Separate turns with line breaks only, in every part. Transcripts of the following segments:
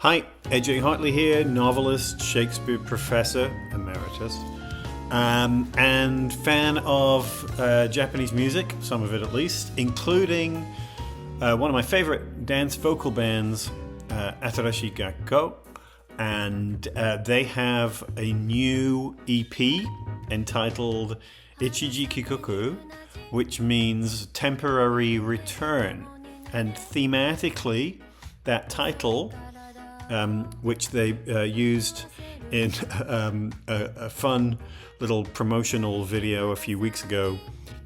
Hi, AJ Hartley here, novelist, Shakespeare professor emeritus, and fan of Japanese music, some of it at least, including one of my favorite dance vocal bands, Atarashii Gakko, and they have a new EP entitled Ichijikikoku, which means temporary return, and thematically that title, which they used in a fun little promotional video a few weeks ago,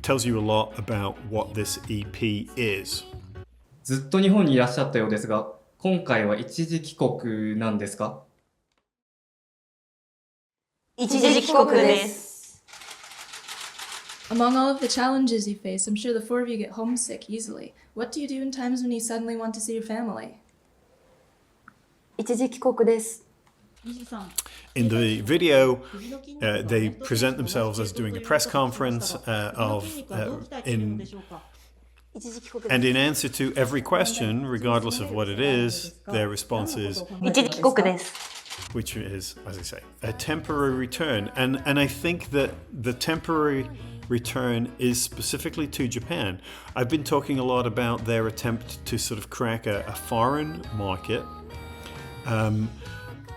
tells you a lot about what this EP is.
ずっと日本にいらっしゃったようですが、今回は一時帰国なんですか？
一時帰国です。
Among all of the challenges you face, I'm sure the four of you get homesick easily. What do you do in times when you suddenly want to see your family?
一時帰国です。
In the video, they present themselves as doing a press conference and in answer to every question, regardless of what it is, their response is
一時帰国です。
which is, as I say, a temporary return. And I think that the temporary return is specifically to Japan. I've been talking a lot about their attempt to sort of crack a foreign market.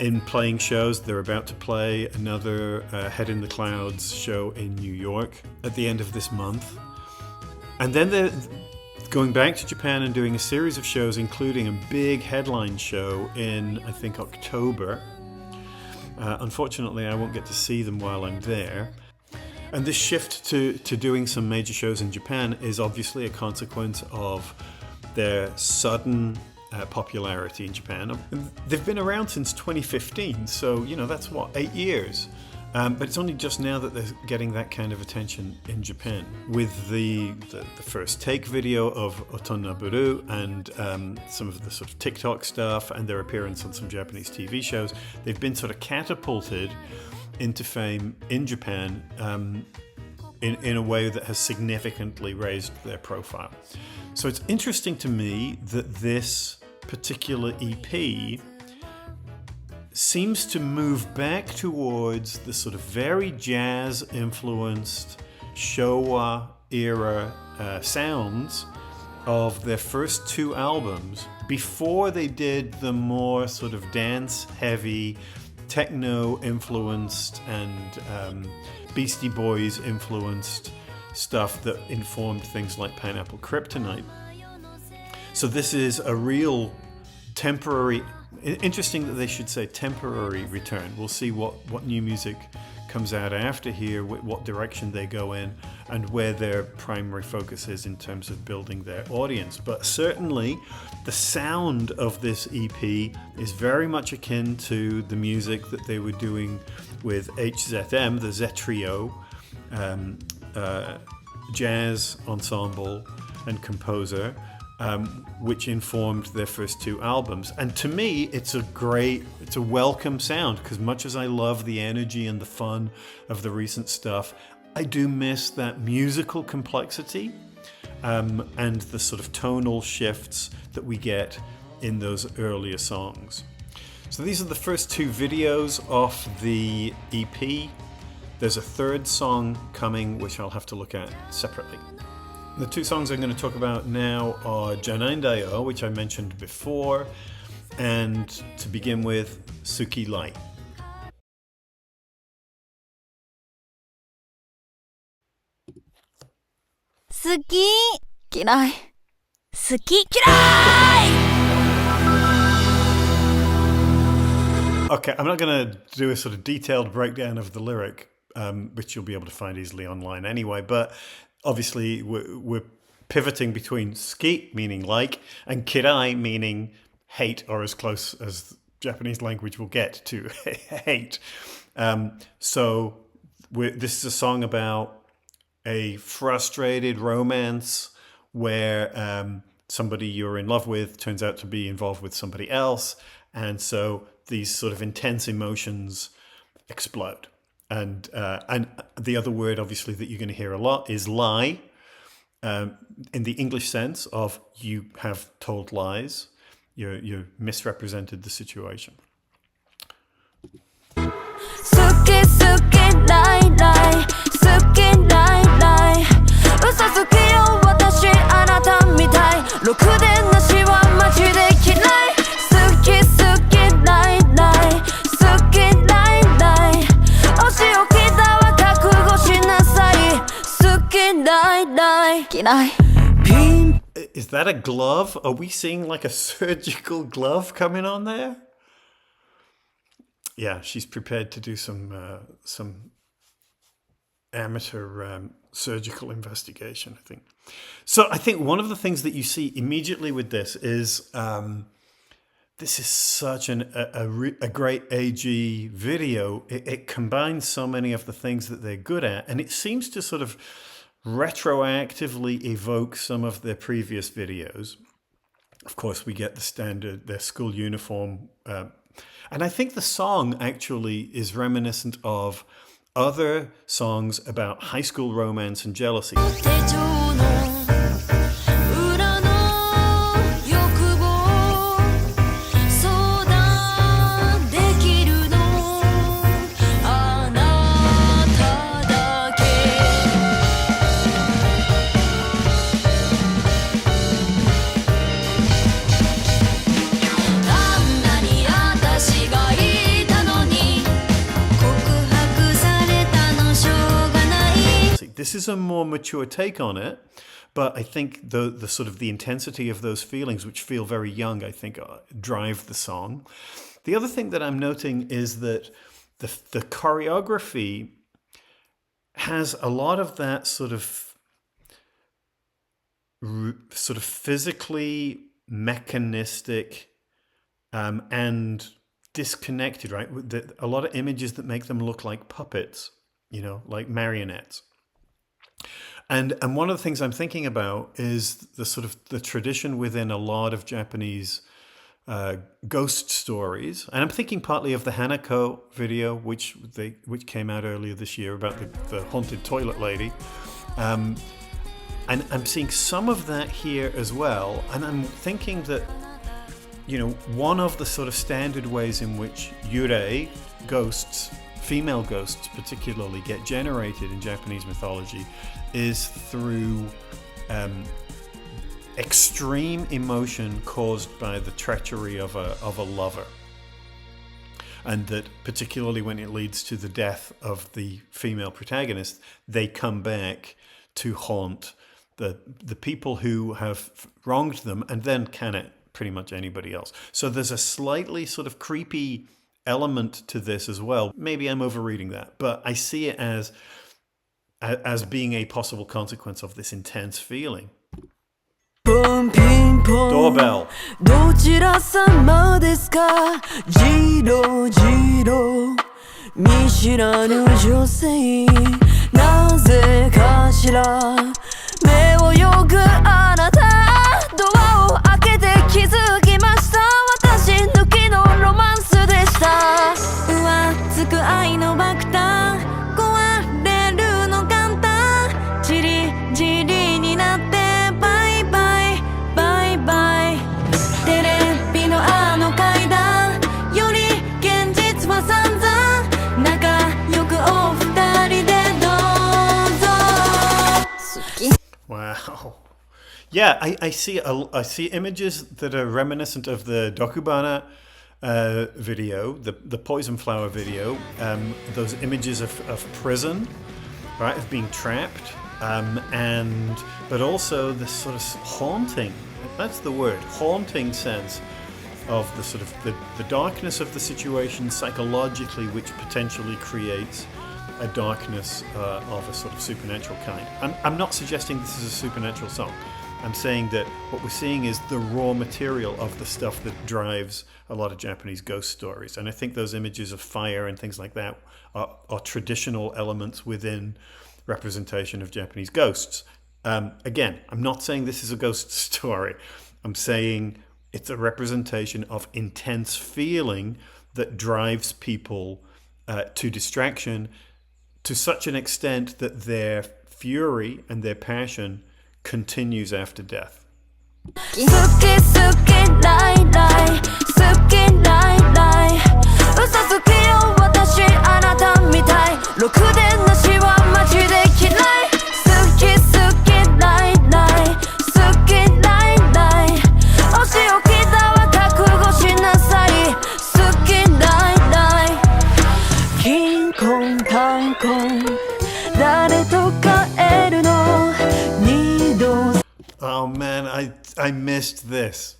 In playing shows, they're about to play another Head in the Clouds show in New York at the end of this month. And then they're going back to Japan and doing a series of shows, including a big headline show in, I think, October. Unfortunately, I won't get to see them while I'm there. And this shift to doing some major shows in Japan is obviously a consequence of their sudden popularity in Japan. They've been around since 2015, so, you know, that's what, 8 years. But it's only just now that they're getting that kind of attention in Japan. With the first take video of Otonaburu and some of the sort of TikTok stuff and their appearance on some Japanese TV shows, they've been sort of catapulted into fame in Japan in a way that has significantly raised their profile. So it's interesting to me that this particular EP seems to move back towards the sort of very jazz-influenced Showa era sounds of their first two albums before they did the more sort of dance-heavy, techno-influenced and Beastie Boys-influenced stuff that informed things like Pineapple Kryptonite. So this is a real temporary, interesting that they should say temporary return. We'll see what new music comes out after here, what direction they go in, and where their primary focus is in terms of building their audience. But certainly the sound of this EP is very much akin to the music that they were doing with HZM, the Z Trio, jazz ensemble and composer, which informed their first two albums. And to me, it's a welcome sound, because much as I love the energy and the fun of the recent stuff, I do miss that musical complexity and the sort of tonal shifts that we get in those earlier songs. So these are the first two videos off the EP. There's a third song coming, which I'll have to look at separately. The two songs I'm going to talk about now are JANAINDAYO, which I mentioned before, and to begin with, SUKI Light.
好き嫌い好き嫌い
Okay, I'm not going to do a sort of detailed breakdown of the lyric, which you'll be able to find easily online anyway, but obviously we're pivoting between suki, meaning like, and kirai, meaning hate, or as close as Japanese language will get to hate. So this is a song about a frustrated romance where somebody you're in love with turns out to be involved with somebody else, and so these sort of intense emotions explode. And the other word, obviously, that you're going to hear a lot is lie, in the English sense of you have told lies. you misrepresented the situation.
好き好きライライ好きライライ嘘つきよ私あなたみたいろくでなしはマジで嫌い好き好きライライ好きライライお仕置きだわ覚悟しなさい好きライライ嫌い
Is that a glove? Are we seeing like a surgical glove coming on there? Yeah, she's prepared to do some amateur surgical investigation, I think. So I think one of the things that you see immediately with this is this is such a great AG video. It combines so many of the things that they're good at, and it seems to sort of retroactively evoke some of their previous videos. Of course, we get the standard, their school uniform. And I think the song actually is reminiscent of other songs about high school romance and jealousy.
手帳の裏の欲望相談できるのあなただけあんなに私がいたのに告白されたのしょうがない
This is a more mature take on it, but I think the sort of the intensity of those feelings, which feel very young, I think drive the song. The other thing that I'm noting is that the choreography has a lot of that sort of physically mechanistic and disconnected, right? A lot of images that make them look like puppets, you know, like marionettes. And one of the things I'm thinking about is the sort of the tradition within a lot of Japanese ghost stories, and I'm thinking partly of the Hanako video, which came out earlier this year about the haunted toilet lady, and I'm seeing some of that here as well. And I'm thinking that, you know, one of the sort of standard ways in which yurei ghosts, female ghosts particularly, get generated in Japanese mythology is through extreme emotion caused by the treachery of a lover, and that particularly when it leads to the death of the female protagonist, they come back to haunt the people who have wronged them, and then can it pretty much anybody else. So there's a slightly sort of creepy element to this as well. Maybe I'm overreading that, but I see it as being a possible consequence of this intense feeling. Doorbell.
どちら様ですかジロジロ見知らぬ女性なぜかしら目をよぐあなたドアを開けて気づきました私抜きのロマンスでした浮つく愛の爆弾壊れるの簡単じりじりになってバイバイバイバイテレビのあの階段より現実は散々仲良くお二人でどうぞ好き
Wow. Yeah, I see images that are reminiscent of the Dokubana video, the poison flower video, those images of prison, right, of being trapped, but also this sort of haunting, that's the word, haunting sense of the sort of the darkness of the situation psychologically, which potentially creates a darkness of a sort of supernatural kind. I'm not suggesting this is a supernatural song. I'm saying that what we're seeing is the raw material of the stuff that drives a lot of Japanese ghost stories. And I think those images of fire and things like that are traditional elements within representation of Japanese ghosts. Again, I'm not saying this is a ghost story. I'm saying it's a representation of intense feeling that drives people to distraction to such an extent that their fury and their passion continues after death.
好き好きライライ好きライライ嘘つきよ私あなたみたいろくでなしはマジで嫌い好き好きライライ好きライライお仕置きだわ覚悟しなさい好きライライ金婚観婚誰と帰るの二度
Oh man, I missed this.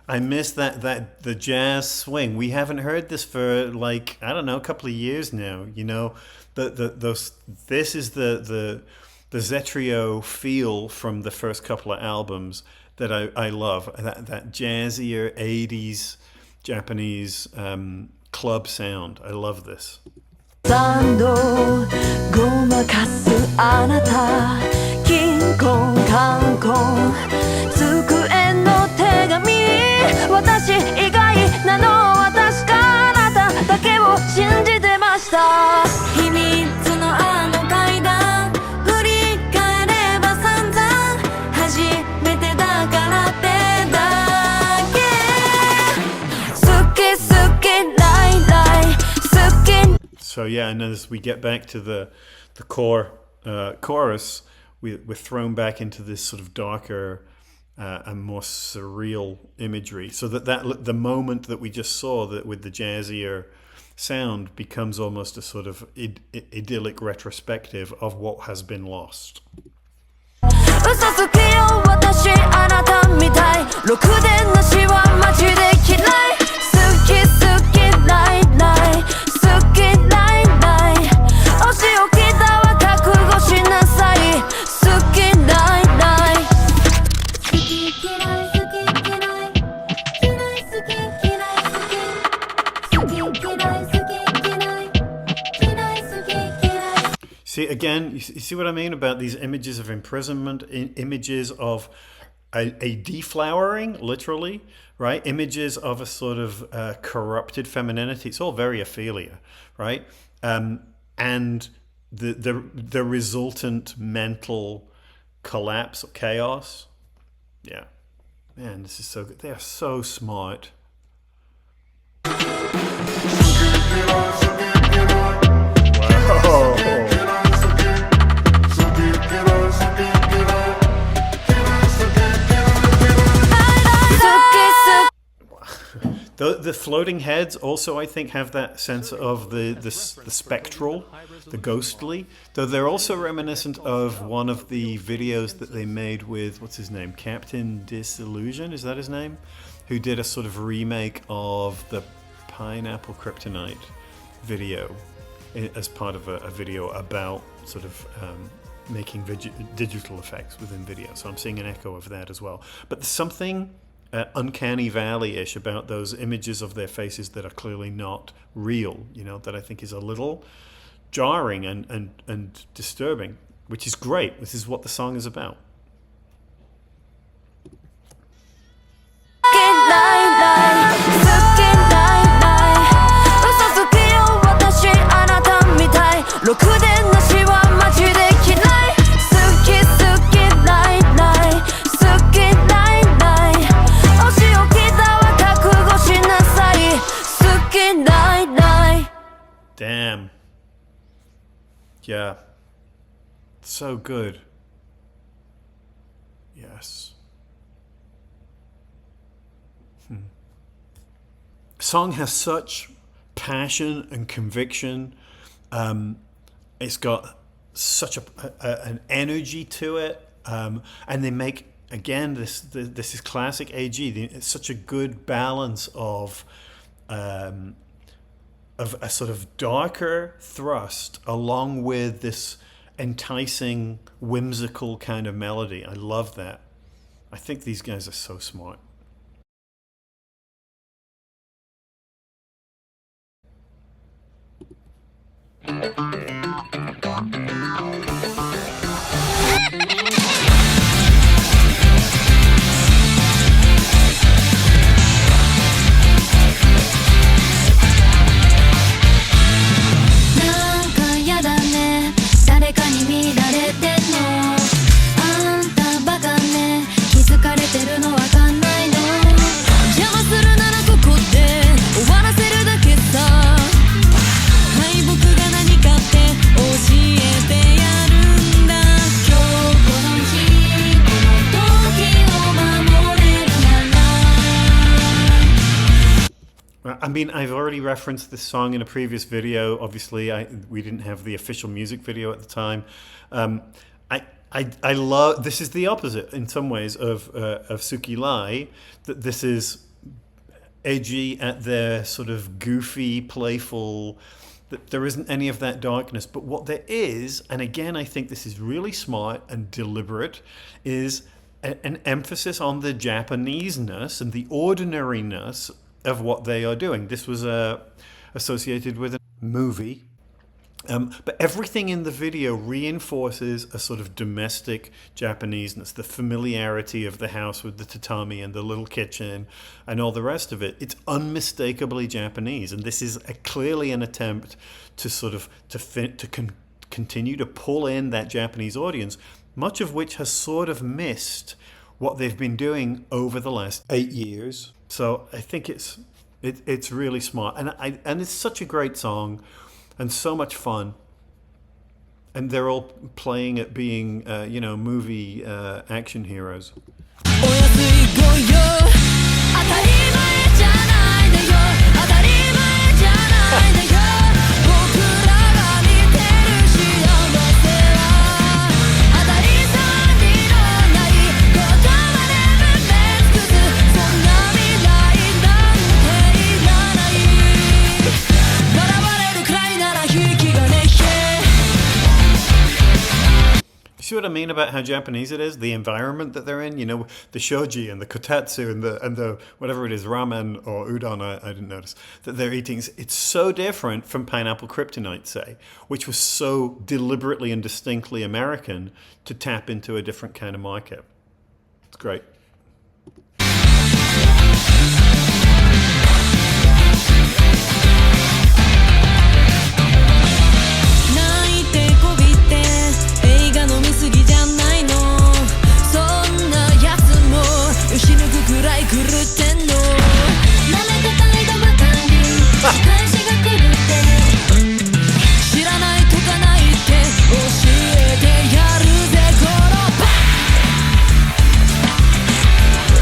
I missed that the jazz swing. We haven't heard this for like, I don't know, a couple of years now. You know, this is the Zetrio feel from the first couple of albums that I love. That jazzier 80s Japanese club sound. I love this.
三度ごまかすあなた金婚観婚机の手紙私以外なの私かあなただけを信じてました秘密のあの階段振り返れば散々初めてだからってだけ好き好きライライ好き
So yeah, and as we get back to the core chorus, we're thrown back into this sort of darker and more surreal imagery. So that the moment that we just saw that with the jazzier sound becomes almost a sort of idyllic retrospective of what has been lost.
嘘つきよ私あなたみたいろくでなしはマジで嫌い好き好きライライ好きライライお仕置きだわ覚悟しなさい好きライライ好き嫌い好き嫌い嫌い好き嫌い好き好き嫌い好き嫌い嫌い好き嫌い
See, again, you see what I mean about these images of imprisonment, images of a deflowering, literally, right? Images of a sort of corrupted femininity. It's all very Ophelia, right? And the resultant mental collapse or chaos. Yeah. Man, this is so good. They are so smart. Wow. The floating heads also, I think, have that sense of the spectral, the ghostly, though they're also reminiscent of one of the videos that they made with, what's his name, Captain Disillusion, is that his name? Who did a sort of remake of the Pineapple Kryptonite video as part of a video about sort of making digital effects within video. So I'm seeing an echo of that as well. But there's something uncanny valley-ish about those images of their faces that are clearly not real, you know, that I think is a little jarring and disturbing, which is great. This is what the song is about. Damn. Yeah. So good. Yes. Song has such passion and conviction. It's got such an energy to it, and they make, again, this is classic AG. It's such a good balance of a sort of darker thrust along with this enticing, whimsical kind of melody. I love that. I think these guys are so smart.
Just
I mean, I've already referenced this song in a previous video. Obviously, we didn't have the official music video at the time. I love. This is the opposite in some ways of SUKI Lai. That this is AG at their sort of goofy, playful. That there isn't any of that darkness. But what there is, and again, I think this is really smart and deliberate, is an emphasis on the Japanese-ness and the ordinariness of what they are doing. This was associated with a movie. But everything in the video reinforces a sort of domestic Japaneseness, the familiarity of the house with the tatami and the little kitchen and all the rest of it. It's unmistakably Japanese, and this is clearly an attempt to sort of continue to pull in that Japanese audience, much of which has sort of missed what they've been doing over the last 8 years. So I think it's really smart, and it's such a great song. And so much fun, and they're all playing at being, movie action heroes.
お安いご用当たり前じゃないんだよ当たり前じゃないんだよ僕らが見てる幸せは当たり障りのない言葉で埋め尽くすそんな未来なんていらない笑われるくらいなら引き金へ
See what I mean about how Japanese it is? The environment that they're in, the shoji and the kotatsu and the whatever it is, ramen or udon, I didn't notice, that they're eating. It's so different from Pineapple Kryptonite, say, which was so deliberately and distinctly American to tap into a different kind of market. It's great.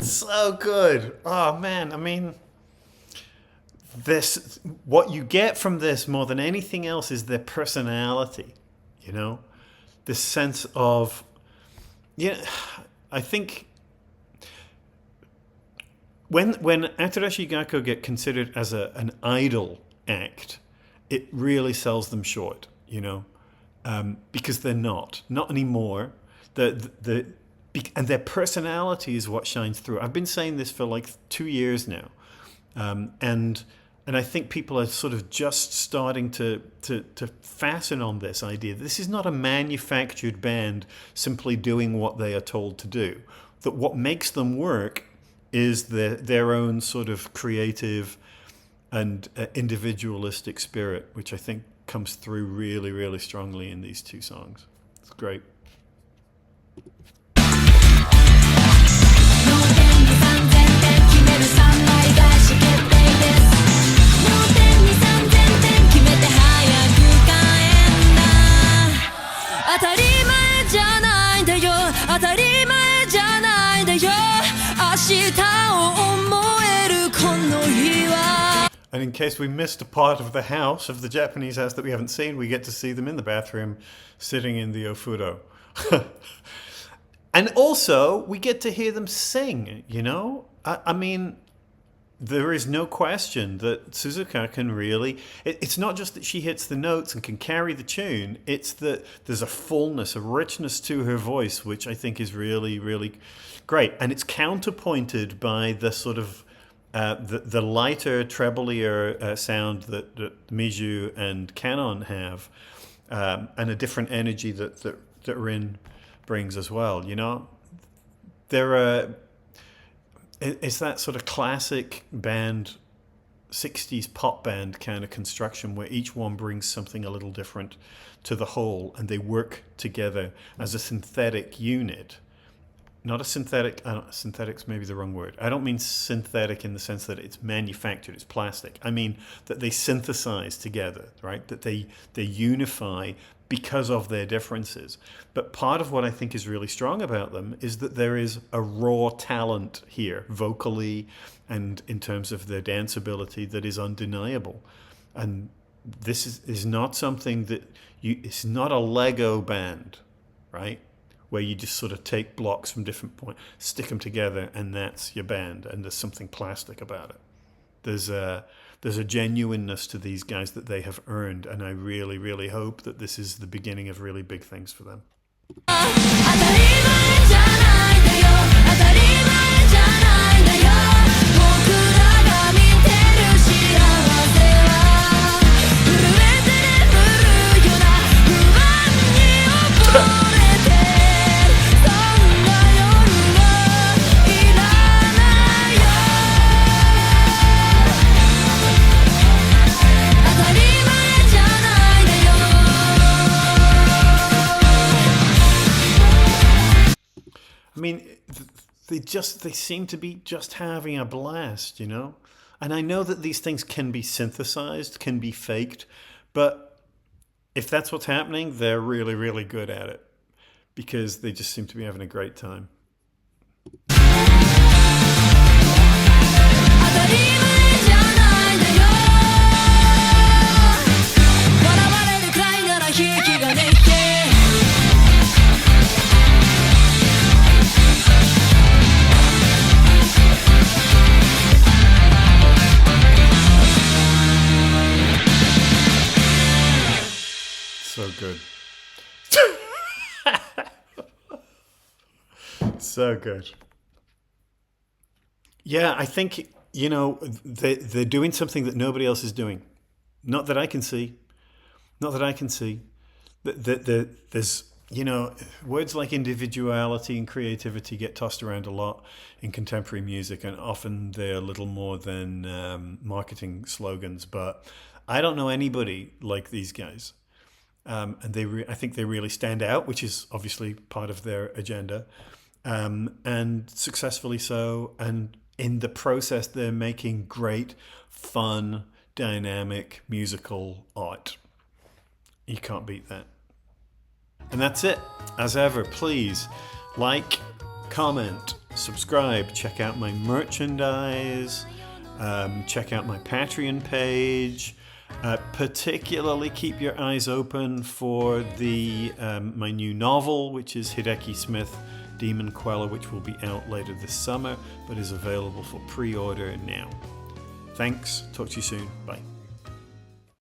So good. Oh man, I mean, what you get from this more than anything else is their personality, this sense of, I think when Atarashii Gakko get considered as an idol act, it really sells them short, because they're not anymore. And their personality is what shines through. I've been saying this for like 2 years now, and I think people are sort of just starting to fasten on this idea. This is not a manufactured band simply doing what they are told to do. That what makes them work is their own sort of creative and individualistic spirit, which I think comes through really, really strongly in these two songs. It's great. And in case we missed a part of the house, of the Japanese house that we haven't seen, we get to see them in the bathroom, sitting in the ofuro. And also, we get to hear them sing, I mean, there is no question that Suzuka can really... It's not just that she hits the notes and can carry the tune, it's that there's a fullness, a richness to her voice, which I think is really, really great. And it's counterpointed by the sort of... the lighter, treblier sound that Miju and Canon have, and a different energy that Rin brings as well. It's that sort of classic band, 60s pop band kind of construction where each one brings something a little different to the whole, and they work together as a synthetic unit. not a synthetic, synthetic's maybe the wrong word. I don't mean synthetic in the sense that it's manufactured, it's plastic. I mean that they synthesize together, right? That they unify because of their differences. But part of what I think is really strong about them is that there is a raw talent here, vocally and in terms of their dance ability, that is undeniable. And this is not something that it's not a Lego band, right? Where you just sort of take blocks from different points, stick them together, and that's your band, and there's something plastic about it. There's a genuineness to these guys that they have earned, and I really, really hope that this is the beginning of really big things for them.
当たり前じゃないんだよ当たり前じゃないんだよ僕らが見てる幸せは震えて眠るような不安に溺れてそんな夜はいらないよ当たり前じゃないんだよ
I mean, they seem to be just having a blast, you know? And I know that these things can be synthesized, can be faked, but if that's what's happening, they're really, really good at it because they just seem to be having a great time.
当たり前じゃないんだよ笑われるくらいなら引きができて
So good. So good. Yeah, I think, you know, they're doing something that nobody else is doing. Not that I can see. Not that I can see. There's, you know, words like individuality and creativity get tossed around a lot in contemporary music, and often they're little more than marketing slogans. But I don't know anybody like these guys. And I think they really stand out, which is obviously part of their agenda, and successfully so. And in the process, they're making great, fun, dynamic, musical art. You can't beat that. And that's it. As ever, please like, comment, subscribe, check out my merchandise, check out my Patreon page. Particularly keep your eyes open for my new novel, which is Hideki Smith, Demon Queller, which will be out later this summer, but is available for pre-order now. Thanks. Talk to you soon. Bye.